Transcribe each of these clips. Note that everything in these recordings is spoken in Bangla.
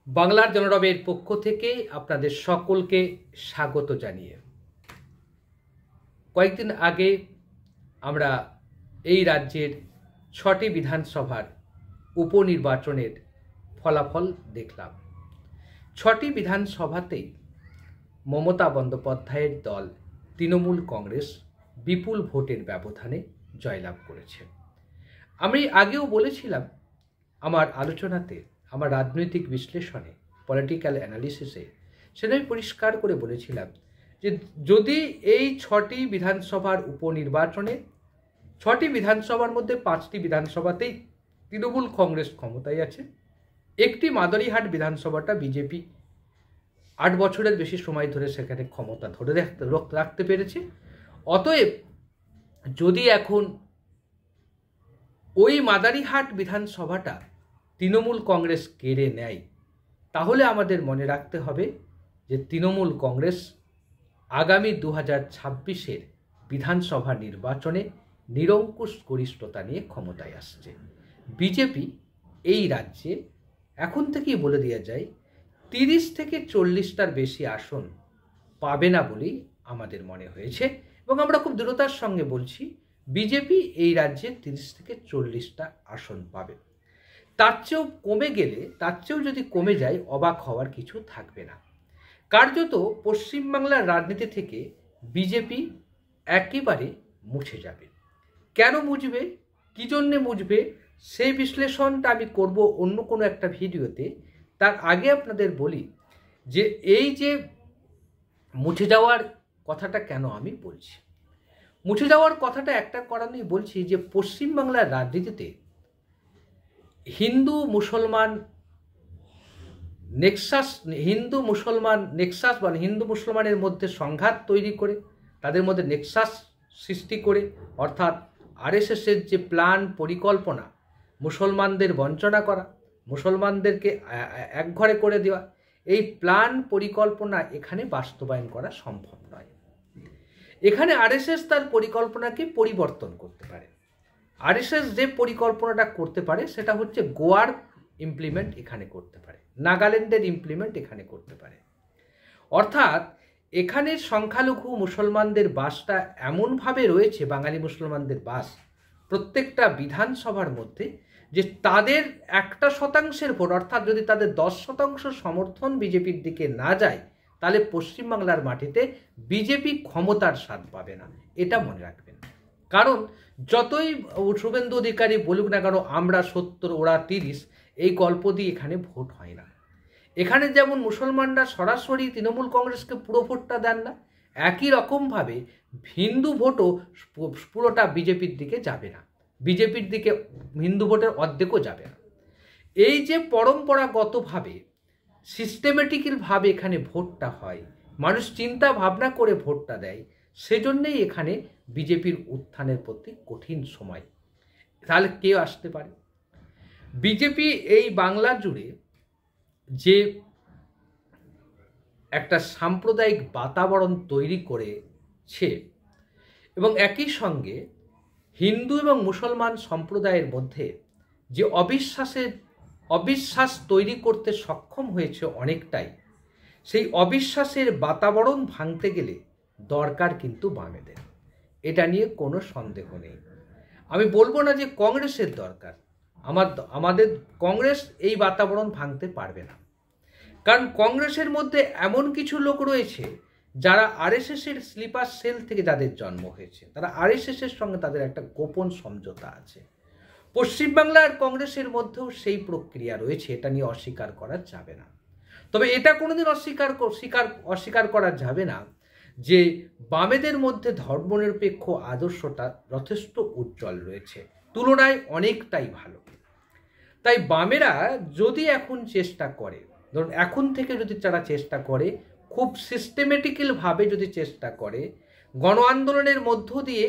বাংলার জনরবের পক্ষ থেকে আপনাদের সকলকে স্বাগত জানিয়ে কয়েকদিন আগে আমরা এই রাজ্যের ৬টি বিধানসভার উপনির্বাচনের ফলাফল দেখলাম। ৬টি বিধানসভাতেই মমতা বন্দ্যোপাধ্যায়ের দল তৃণমূল কংগ্রেস বিপুল ভোটের ব্যবধানে জয়লাভ করেছে। আমি আগেও বলেছিলাম আমার আলোচনাতে, আমার রাজনৈতিক বিশ্লেষণে, পলিটিক্যাল অ্যানালিসিসে, সেটা আমি পরিষ্কার করে বলেছিলাম যে যদি এই ৬টি বিধানসভার উপনির্বাচনে ৬টি বিধানসভার মধ্যে ৫টি বিধানসভাতেই তৃণমূল কংগ্রেস ক্ষমতায় আছে, একটি মাদারিহাট বিধানসভাটা বিজেপি ৮ বছরের বেশি সময় ধরে সেখানে ক্ষমতা ধরে রাখতে পেরেছে। অতএব যদি এখন ওই মাদারিহাট বিধানসভাটা তৃণমূল কংগ্রেস কেড়ে নেয়, তাহলে আমাদের মনে রাখতে হবে যে তৃণমূল কংগ্রেস আগামী ২০২৬-এর বিধানসভা নির্বাচনে নিরঙ্কুশ গরিষ্ঠতা নিয়ে ক্ষমতায় আসছে। বিজেপি এই রাজ্যে এখন থেকেই বলে দেওয়া যায় ৩০ থেকে ৪০টার বেশি আসন পাবে না বলেই আমাদের মনে হয়েছে, এবং আমরা খুব দৃঢ়তার সঙ্গে বলছি বিজেপি এই রাজ্যে ৩০ থেকে ৪০টা আসন পাবে। তার চেয়েও কমে গেলে, তার চেয়েও যদি কমে যায়, অবাক হওয়ার কিছু থাকবে না। কার্যত পশ্চিমবাংলার রাজনীতি থেকে বিজেপি একেবারে মুছে যাবে। কেন মুছবে, কী জন্যে মুছবে, সেই বিশ্লেষণটা আমি করব অন্য কোনো একটা ভিডিওতে। তার আগে আপনাদের বলি যে এই যে মুছে যাওয়ার কথাটা কেন আমি বলছি। মুছে যাওয়ার কথাটা একটা কারণেই বলছি যে পশ্চিমবাংলার রাজনীতিতে হিন্দু মুসলমান মুসলমানের মধ্যে সংঘাত তৈরি করে, তাদের মধ্যে নেক্সাস সৃষ্টি করে, অর্থাৎ আরএসএসের যে প্ল্যান পরিকল্পনা, মুসলমানদের বঞ্চনা করা, মুসলমানদেরকে একঘরে করে দেওয়া, এই প্ল্যান পরিকল্পনা এখানে বাস্তবায়ন করা সম্ভব নয়। এখানে আরএসএস তার পরিকল্পনাকে পরিবর্তন করতে পারে। আরএসএস যে পরিকল্পনাটা করতে পারে সেটা হচ্ছে গোয়ার ইমপ্লিমেন্ট এখানে করতে পারে, নাগাল্যান্ডের ইমপ্লিমেন্ট এখানে করতে পারে। অর্থাৎ এখানে সংখ্যালঘু মুসলমানদের বাসটা এমনভাবে রয়েছে, বাঙালি মুসলমানদের বাস প্রত্যেকটা বিধানসভার মধ্যে, যে তাদের 1% ভোট, অর্থাৎ যদি তাদের 10% সমর্থন বিজেপির দিকে না যায়, তাহলে পশ্চিমবাংলার মাটিতে বিজেপি ক্ষমতার স্বাদ পাবে না। এটা মনে রাখবেন। কারণ যতই শুভেন্দু অধিকারী বলুক না কেন আমরা 70 ওরা 30, এই গল্প দিয়ে এখানে ভোট হয় না। এখানে যেমন মুসলমানরা সরাসরি তৃণমূল কংগ্রেসকে পুরো ভোটটা দেন না, একই রকমভাবে হিন্দু ভোটও পুরোটা বিজেপির দিকে যাবে না, বিজেপির দিকে হিন্দু ভোটের অর্ধেকও যাবে না। এই যে পরম্পরাগতভাবে সিস্টেমেটিক্যালভাবে এখানে ভোটটা হয়, মানুষ চিন্তা ভাবনা করে ভোটটা দেয়, সেজন্যই এখানে বিজেপির উত্থানের প্রতি কঠিন সময়। তাহলে কে আসতে পারে? বিজেপি এই বাংলা জুড়ে যে একটা সাম্প্রদায়িক বাতাবরণ তৈরি করেছে, এবং একই সঙ্গে হিন্দু এবং মুসলমান সম্প্রদায়ের মধ্যে যে অবিশ্বাস তৈরি করতে সক্ষম হয়েছে অনেকটাই, সেই অবিশ্বাসের বাতাবরণ ভাঙতে গেলে দরকার কিন্তু বামেদের, এটা নিয়ে কোনো সন্দেহ নেই। আমি বলবো না যে কংগ্রেসের দরকার, আমাদের কংগ্রেস এই বাতাবরণ ভাঙতে পারবে না। কারণ কংগ্রেসের মধ্যে এমন কিছু লোক রয়েছে যারা আরএসএসের স্লিপার সেল থেকে যাদের জন্ম হয়েছে, তারা আরএসএসের সঙ্গে তাদের একটা গোপন সমঝোতা আছে। পশ্চিমবাংলার কংগ্রেসের মধ্যেও সেই প্রক্রিয়া রয়েছে, এটা নিয়ে অস্বীকার করা যাবে না। তবে এটা কোনোদিন অস্বীকার করা যাবে না যে বামেদের মধ্যে ধর্মনিরপেক্ষ আদর্শটা যথেষ্ট উজ্জ্বল রয়েছে, তুলনায় অনেকটাই ভালো। তাই বামেরা যদি এখন চেষ্টা করে, ধরুন এখন থেকে যদি তারা চেষ্টা করে, খুব সিস্টেমেটিক্যালভাবে যদি চেষ্টা করে, গণ আন্দোলনের মধ্য দিয়ে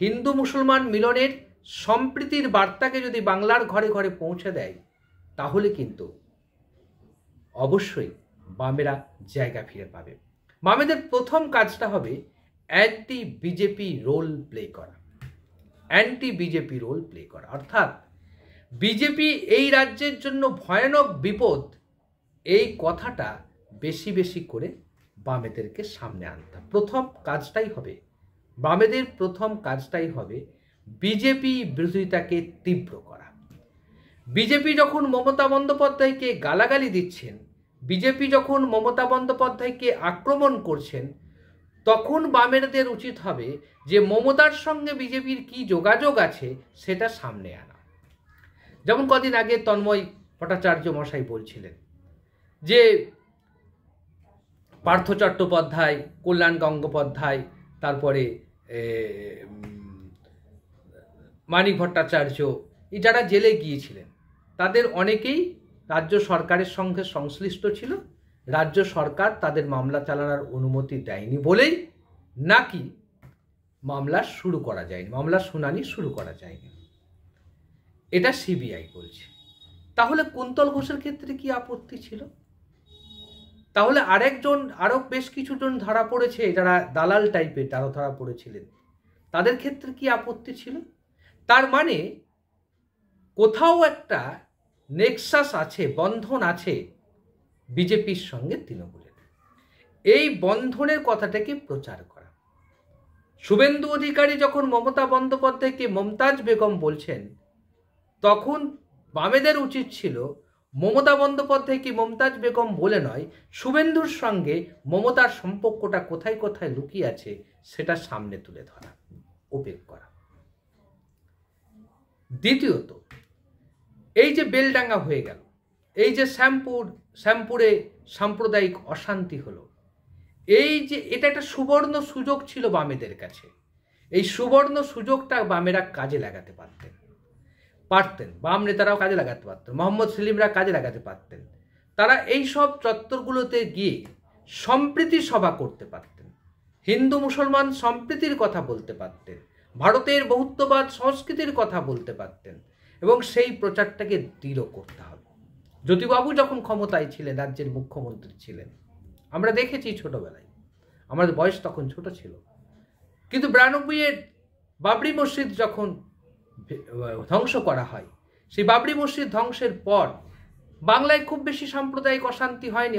হিন্দু মুসলমান মিলনের সম্প্রীতির বার্তাকে যদি বাংলার ঘরে ঘরে পৌঁছে দেয়, তাহলে কিন্তু অবশ্যই বামেরা জায়গা ফিরে পাবে। বামেদের প্রথম কাজটা হবে অ্যান্টি বিজেপি রোল করা, অর্থাৎ বিজেপি এই রাজ্যের জন্য ভয়ানক বিপদ এই কথাটা বেশি বেশি করে বামেদেরকে সামনে আনতে হবে। প্রথম কাজটাই হবে, বামেদের প্রথম কাজটাই হবে বিজেপি বিরোধিতাকে তীব্র করা। বিজেপি যখন মমতা বন্দ্যোপাধ্যায়কে গালাগালি দিচ্ছেন, বিজেপি যখন মমতা বন্দ্যোপাধ্যায়কে আক্রমণ করছেন, তখন বামেদের উচিত হবে যে মমতার সঙ্গে বিজেপির কি যোগাযোগ আছে সেটা সামনে আনা। যেমন কদিন আগে তন্ময় ভট্টাচার্য মশাই বলছিলেন যে পার্থ চট্টোপাধ্যায়, কল্যাণ গঙ্গোপাধ্যায়, তারপরে মানিক ভট্টাচার্য, এই যারা জেলে গিয়েছিলেন তাদের অনেকেই রাজ্য সরকারের সঙ্গে সংশ্লিষ্ট ছিল। রাজ্য সরকার তাদের মামলা চালানোর অনুমতি দেয়নি বলেই নাকি মামলা শুরু করা যায়নি, মামলার শুনানি শুরু করা যায়নি, এটা সিবিআই বলছে। তাহলে কুন্তল ঘোষের ক্ষেত্রে কি আপত্তি ছিল? তাহলে আরো বেশ কিছুজন ধরা পড়েছে যারা দালাল টাইপের, তারা ধরা পড়েছিলেন, তাদের ক্ষেত্রে কি আপত্তি ছিল? তার মানে কোথাও একটা নেক্সাস আছে, বন্ধন আছে বিজেপির সঙ্গে তৃণমূলের। এই বন্ধনের কথাটাকে প্রচার করা। শুভেন্দু অধিকারী যখন মমতা বন্দ্যোপাধ্যায়কে মমতাজ বেগম বলছেন, তখন বামেদের উচিত ছিল মমতা বন্দ্যোপাধ্যায়কে মমতাজ বেগম বলে নয়, শুভেন্দুর সঙ্গে মমতার সম্পর্কটা কোথায় কোথায় লুকিয়ে আছে সেটা সামনে তুলে ধরা, ওপেক করা। দ্বিতীয়ত, এই যে বেলডাঙ্গা হয়ে গেল, এই যে শ্যামপুরে সাম্প্রদায়িক অশান্তি হলো, এই যে এটা একটা সুবর্ণ সুযোগ ছিল বামেদের কাছে। এই সুবর্ণ সুযোগটা বামেরা কাজে লাগাতে পারতেন, বাম নেতারাও কাজে লাগাতে পারতেন, মোহাম্মদ সেলিমরা কাজে লাগাতে পারতেন। তারা এই সব চত্বরগুলোতে গিয়ে সম্প্রীতি সভা করতে পারতেন, হিন্দু মুসলমান সম্প্রীতির কথা বলতে পারতেন, ভারতের বহুত্ববাদ সংস্কৃতির কথা বলতে পারতেন, এবং সেই প্রচারটাকে দৃঢ় করতে হবে। জ্যোতিবাবু যখন ক্ষমতায় ছিলেন, রাজ্যের মুখ্যমন্ত্রী ছিলেন, আমরা দেখেছি ছোটবেলায়, আমাদের বয়স তখন ছোট ছিল, কিন্তু 92-এর বাবরি মসজিদ যখন ধ্বংস করা হয়, সেই বাবরি মসজিদ ধ্বংসের পর বাংলায় খুব বেশি সাম্প্রদায়িক অশান্তি হয়নি,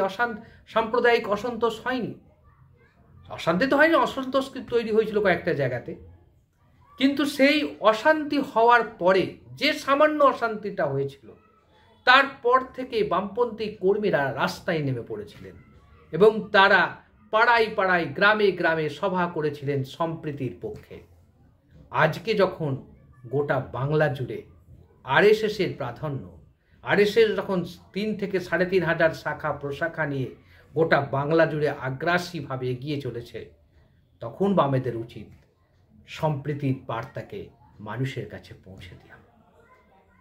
সাম্প্রদায়িক অসন্তোষ হয়নি। অশান্তি তো হয়নি, অসন্তোষ তৈরি হয়েছিল কয়েকটা জায়গাতে, কিন্তু সেই অশান্তি হওয়ার পরে যে সামান্য অশান্তিটা হয়েছিল, তারপর থেকে বামপন্থী কর্মীরা রাস্তায় নেমে পড়েছিলেন এবং তারা পাড়ায় পাড়ায়, গ্রামে গ্রামে সভা করেছিলেন সম্প্রীতির পক্ষে। আজকে যখন গোটা বাংলা জুড়ে আরএসএসের প্রাধান্য, আরএসএস যখন 3 থেকে 3,500 শাখা প্রশাখা নিয়ে গোটা বাংলা জুড়ে আগ্রাসীভাবে এগিয়ে চলেছে, তখন বামেদের উচিত সম্প্রীতির বার্তাকে মানুষের কাছে পৌঁছে দেওয়া।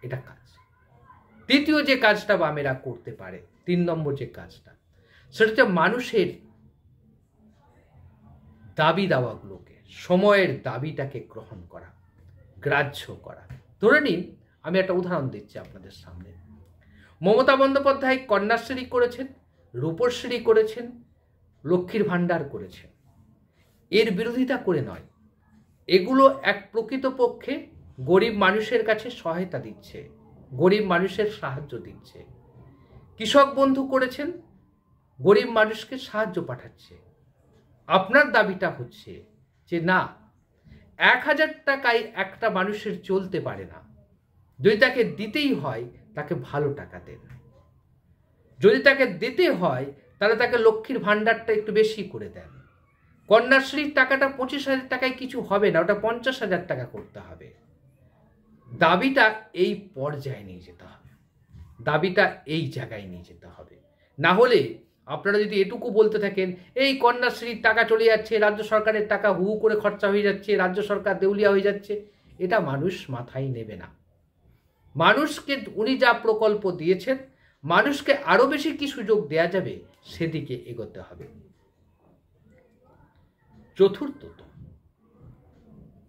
এটা কাজ। তৃতীয় যে কাজটা বামেরা করতে পারে, 3 নম্বর যে কাজটা, সেটা হচ্ছে মানুষের দাবি দাওয়াগুলোকে, সময়ের দাবিটাকে গ্রহণ করা, গ্রাহ্য করা। ধরে নিন, আমি একটা উদাহরণ দিচ্ছি আপনাদের সামনে। মমতা বন্দ্যোপাধ্যায় কন্যাশ্রী করেছেন, রূপশ্রী করেছেন, লক্ষ্মীর ভাণ্ডার করেছেন। এর বিরোধিতা করে নয়, এগুলো এক প্রকৃতপক্ষে গরিব মানুষের কাছে সহায়তা দিচ্ছে, গরিব মানুষের সাহায্য দিচ্ছে। কৃষক বন্ধু করেছেন, গরিব মানুষকে সাহায্য পাঠাচ্ছে। আপনার দাবিটা হচ্ছে যে না, 1,000 টাকায় একটা মানুষের চলতে পারে না, যদি তাকে দিতেই হয় তাকে ভালো টাকা দেন। যদি তাকে দিতে হয় তাহলে তাকে লক্ষ্মীর ভাণ্ডারটা একটু বেশি করে দেন। কন্যাশ্রীর টাকাটা 25,000 টাকায় কিছু হবে না, ওটা 50,000 টাকা করতে হবে। দাবিটা এই পর্যায়ে নিয়ে যেতে হবে, দাবিটা এই জায়গায় নিয়ে যেতে হবে। না হলে আপনারা যদি এটুকু বলতে থাকেন, এই কন্যাশ্রীর টাকা চলে যাচ্ছে, রাজ্য সরকারের টাকা হু করে খরচা হয়ে যাচ্ছে, রাজ্য সরকার দেউলিয়া হয়ে যাচ্ছে, এটা মানুষ মাথায় নেবে না। মানুষকে উনি যা প্রকল্প দিয়েছেন, মানুষকে আরো বেশি কি সুযোগ দেয়া যাবে সেদিকে এগোতে হবে। চতুর্থত,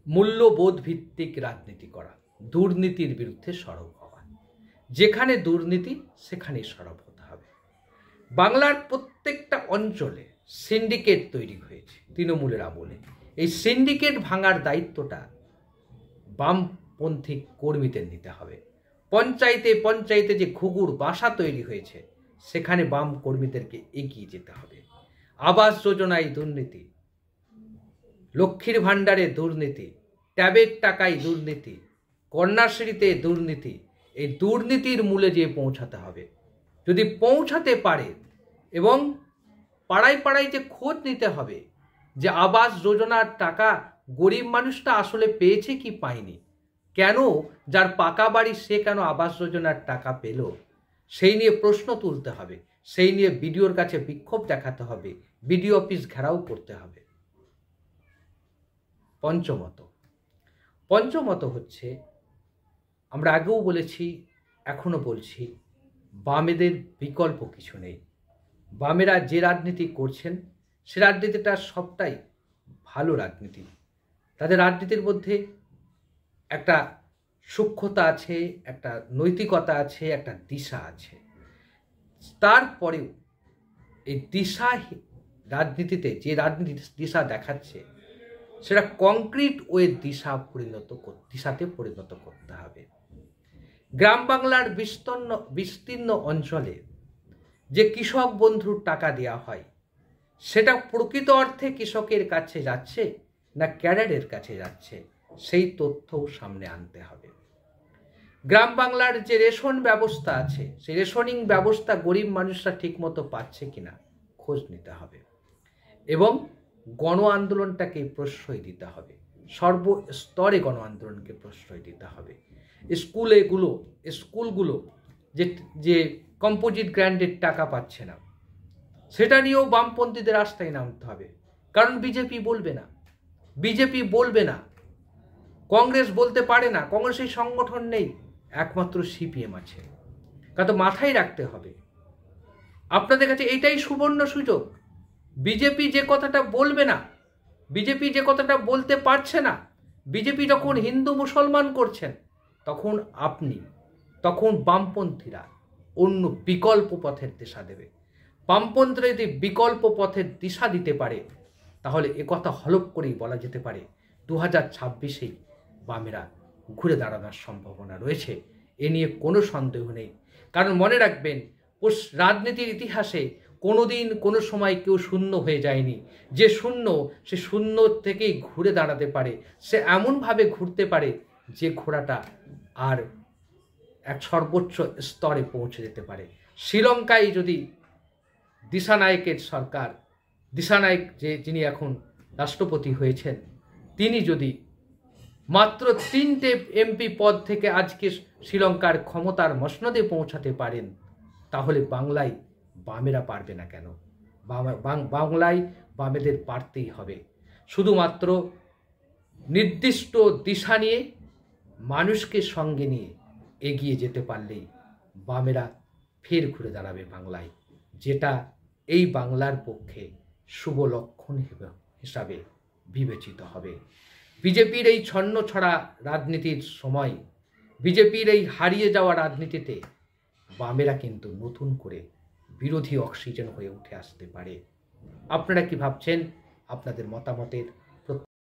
মূল্যবোধ ভিত্তিক রাজনীতি করা, দুর্নীতির বিরুদ্ধে সরব হওয়া। যেখানে দুর্নীতি সেখানেই সরব হতে হবে। বাংলার প্রত্যেকটা অঞ্চলে সিন্ডিকেট তৈরি হয়েছে তৃণমূলের আমলে। এই সিন্ডিকেট ভাঙার দায়িত্বটা বামপন্থী কর্মীদের নিতে হবে। পঞ্চায়েতে পঞ্চায়েতে যে ঘুঘুর বাসা তৈরি হয়েছে, সেখানে বাম কর্মীদেরকে এগিয়ে যেতে হবে। আবাস যোজনায় দুর্নীতি, লক্ষ্মীর ভাণ্ডারে দুর্নীতি, ট্যাবের টাকায় দুর্নীতি, কন্যাশ্রীতে দুর্নীতি, এই দুর্নীতির মূলে যেয়ে পৌঁছাতে হবে। যদি পৌঁছাতে পারে এবং পাড়ায় পাড়ায় যে খোঁজ নিতে হবে যে আবাস যোজনার টাকা গরিব মানুষটা আসলে পেয়েছে কি পায়নি, কেন যার পাকা বাড়ি সে কেন আবাস যোজনার টাকা পেল, সেই নিয়ে প্রশ্ন তুলতে হবে, সেই নিয়ে বিডিওর কাছে বিক্ষোভ দেখাতে হবে, বিডিও অফিস ঘেরাও করতে হবে। পঞ্চমত হচ্ছে, আমরা আগেও বলেছি এখনো বলছি, বামেদের বিকল্প কিছু নেই। বামেরা যে রাজনীতি করছেন সে রাজনীতিটা সবটাই ভালো রাজনীতি। তাদের রাজনীতির মধ্যে একটা সূক্ষ্মতা আছে, একটা নৈতিকতা আছে, একটা দিশা আছে। তারপরেও এই দিশা রাজনীতিতে যে রাজনীতি দিশা দেখাচ্ছে সেটা কংক্রিট ওয়ের দিশাতে পরিণত করতে হবে। গ্রাম বাংলার বিস্তীর্ণ অঞ্চলে যে কৃষক বন্ধুর টাকা দেওয়া হয় সেটা প্রকৃত অর্থে কৃষকের কাছে যাচ্ছে না ক্যাডারের কাছে যাচ্ছে, সেই তথ্যও সামনে আনতে হবে। গ্রাম বাংলার যে রেশন ব্যবস্থা আছে সেই রেশনিং ব্যবস্থা গরিব মানুষরা ঠিকমতো পাচ্ছে কিনা খোঁজ নিতে হবে এবং গণ আন্দোলনটাকে প্রশ্রয় দিতে হবে, সর্বস্তরে গণ আন্দোলনকে প্রশ্রয় দিতে হবে। স্কুলগুলো যে কম্পোজিট গ্র্যান্টের টাকা পাচ্ছে না সেটা নিয়েও বামপন্থীদের রাস্তায় নামতে হবে। কারণ বিজেপি বলবে না, কংগ্রেস বলতে পারে না, কংগ্রেসের সংগঠন নেই, একমাত্র সিপিএম আছে। কারণ মাথায় রাখতে হবে, আপনাদের কাছে এইটাই সুবর্ণ সুযোগ। বিজেপি যে কথাটা বলবে না, বিজেপি যে কথাটা বলতে পারছে না, বিজেপি যখন হিন্দু মুসলমান করছেন তখন বামপন্থীরা অন্য বিকল্প পথের দিশা দেবে। বামপন্থীরা যদি বিকল্প পথের দিশা দিতে পারে তাহলে একথা হলফ করেই বলা যেতে পারে 2026-এই বামেরা ঘুরে দাঁড়ানোর সম্ভাবনা রয়েছে, এ নিয়ে কোনো সন্দেহ নেই। কারণ মনে রাখবেন, রাজনীতির ইতিহাসে কোনোদিন কোনো সময় কেউ শূন্য হয়ে যায়নি। যে শূন্য সে শূন্য থেকেই ঘুরে দাঁড়াতে পারে, সে এমনভাবে ঘুরতে পারে যে ঘোড়াটা আর এক সর্বোচ্চ স্তরে পৌঁছে যেতে পারে। শ্রীলঙ্কায় যদি দিশানায়ক যিনি এখন রাষ্ট্রপতি হয়েছেন, তিনি যদি মাত্র 3টে এমপি পদ থেকে আজকে শ্রীলঙ্কার ক্ষমতার মসনদে পৌঁছাতে পারেন, তাহলে বাংলায় বামেরা পারবে না কেন? বাংলায় বামেদের পারতেই হবে। শুধুমাত্র নির্দিষ্ট দিশা নিয়ে মানুষকে সঙ্গে নিয়ে এগিয়ে যেতে পারলেই বামেরা ফের ঘুরে দাঁড়াবে বাংলায়, যেটা এই বাংলার পক্ষে শুভ লক্ষণ হিসাবে বিবেচিত হবে। বিজেপির এই ছন্নছড়া রাজনীতির সময়, বিজেপির এই হারিয়ে যাওয়া রাজনীতিতে বামেরা কিন্তু নতুন করে বিরোধী অক্সিজেন হয়ে উঠে আসতে পারে। আপনারা কি ভাবছেন? আপনাদের মতামতের